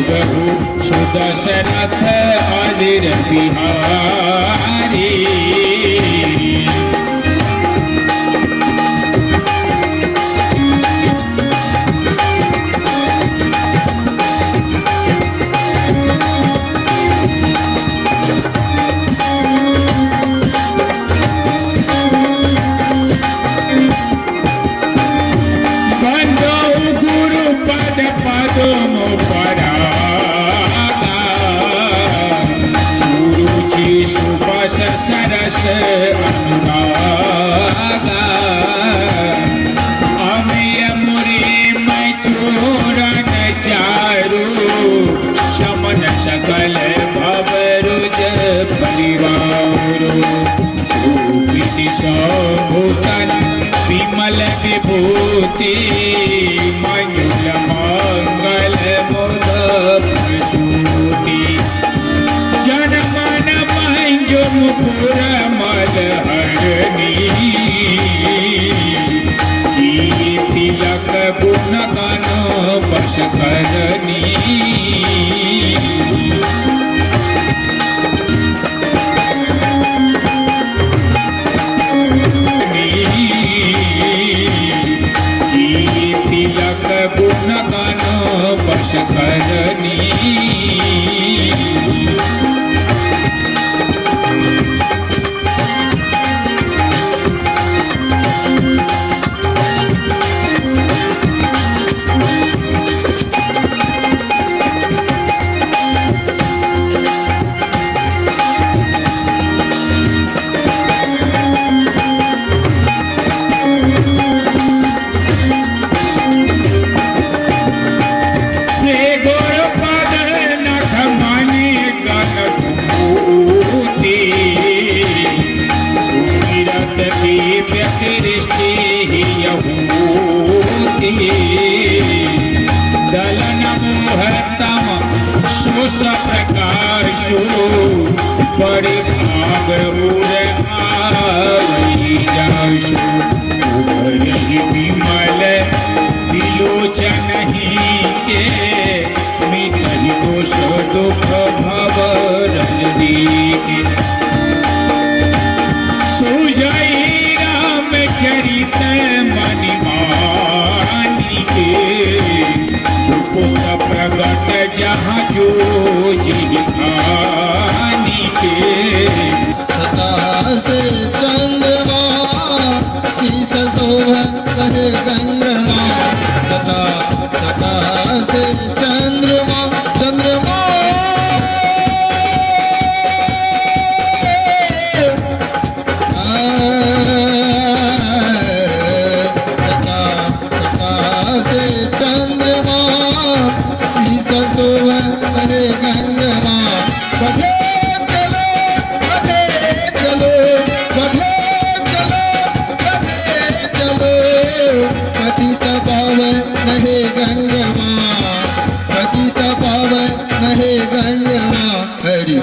प्रभु सुदशरथ अनिर बिहारी। सरस अनुरागा अमिय मुरी मैं चूरन चारू शमन सकल भवरुज परिवारो सुविधि सभूतन विमल विभूति मयूर मंगल मुद प्रसूति जनमन मुपुर मद हरनी तिलक गुण गण बस करनी। तिलक गुण गण बस करनी। दलन मोहतम शोष प्रकाशो परिभाग उर आवई जाशो उभरहि विमल विलोचन ही के मिटहि दोष दुख भव रजनी के सुजई राम चरित मणिमानी के प्रगट जहाँ जो जिहानी के सदा से चंद्रमा शीस शोभा कहे गंगमा सदा सदा से चंद्रमा चंद्रमा हरि ओ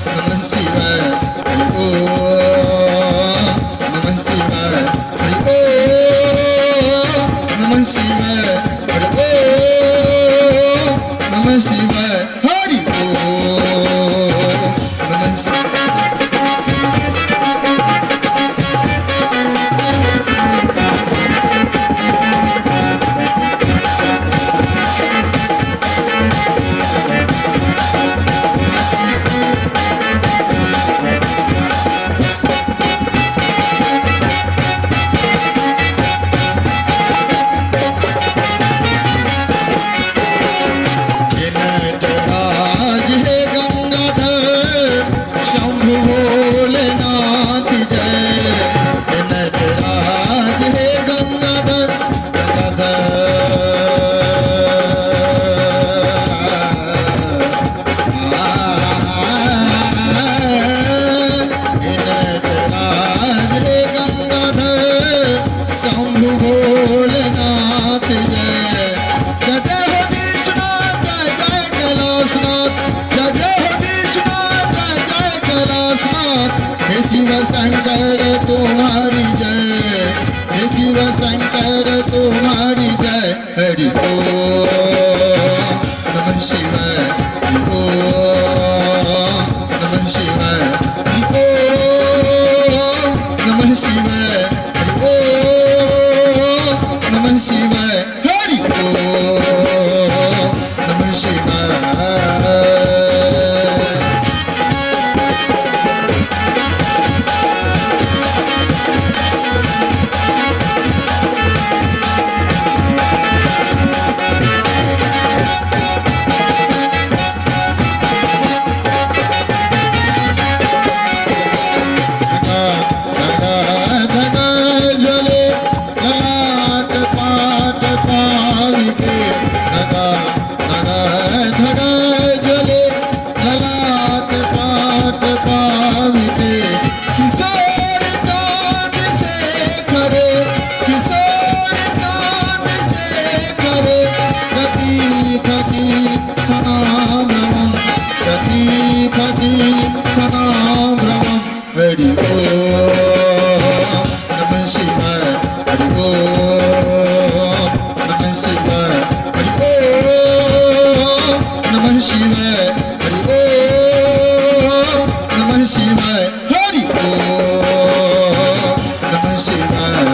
नमः शिवाय हरि ओ नमः शिवाय हरि ओ नमः शिवाय हरि ओ नमः शिवाय हरि ओ नमः शिव शंकर तुम्हारी जय, हे शिव शंकर तुम्हारी जय। हरि बोल। नमः शिवाय हरि ओम नमः शिवाय हरि ओम नमः शिवाय Hare Om Namah Shivaya Hare Om Namah Shivaya Hare Om Namah Shivaya Hare Om Namah Shivaya Hare Om Namah Shivaya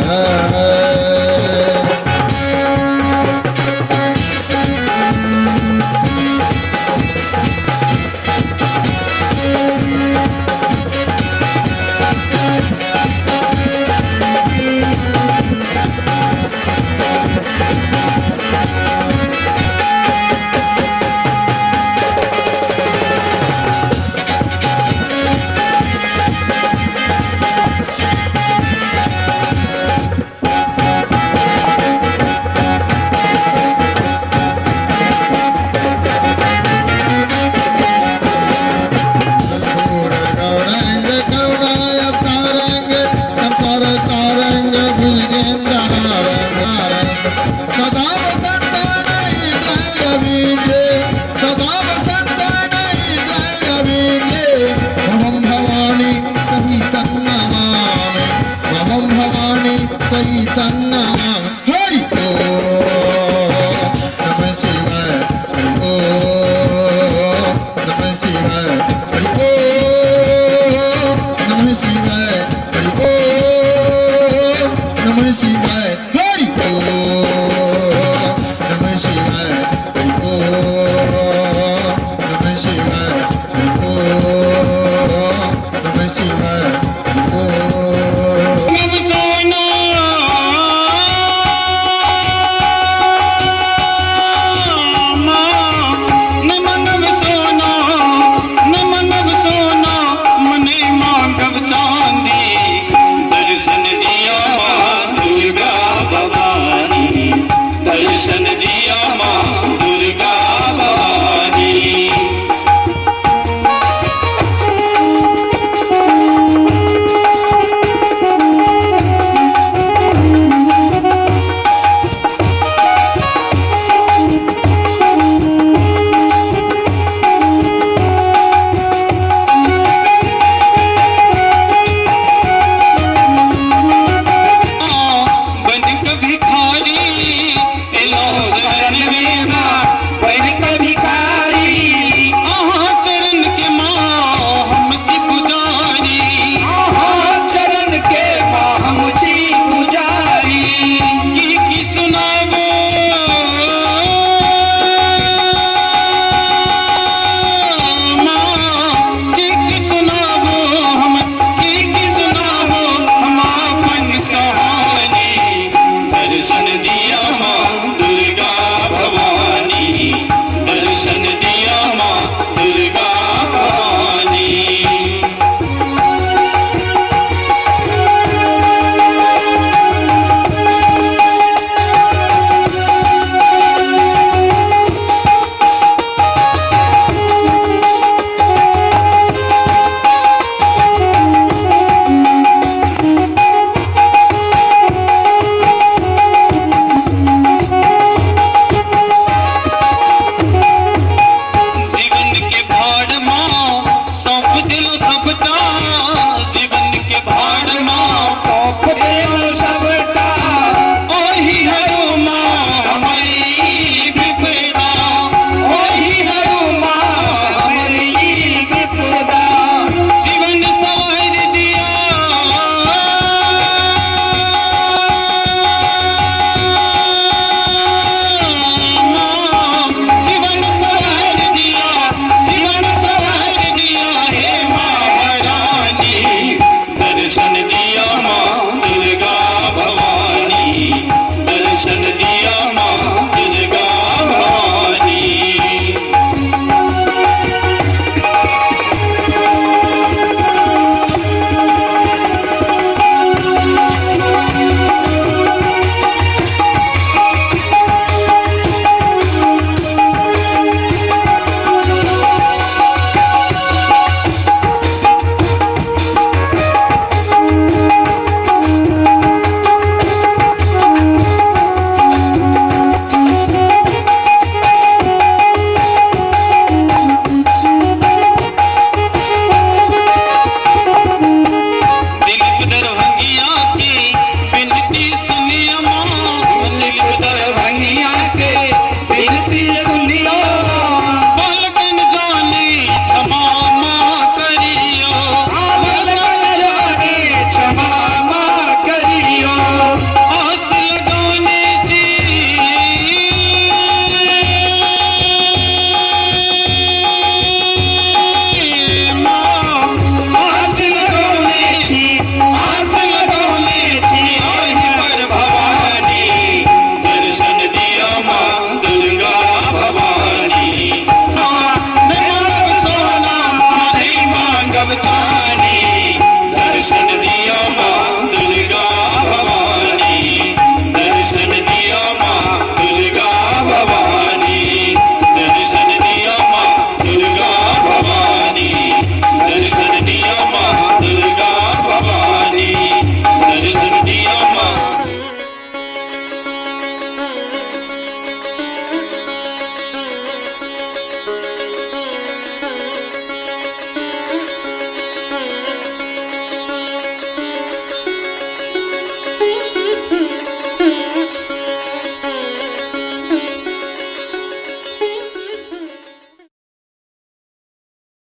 Satan Namam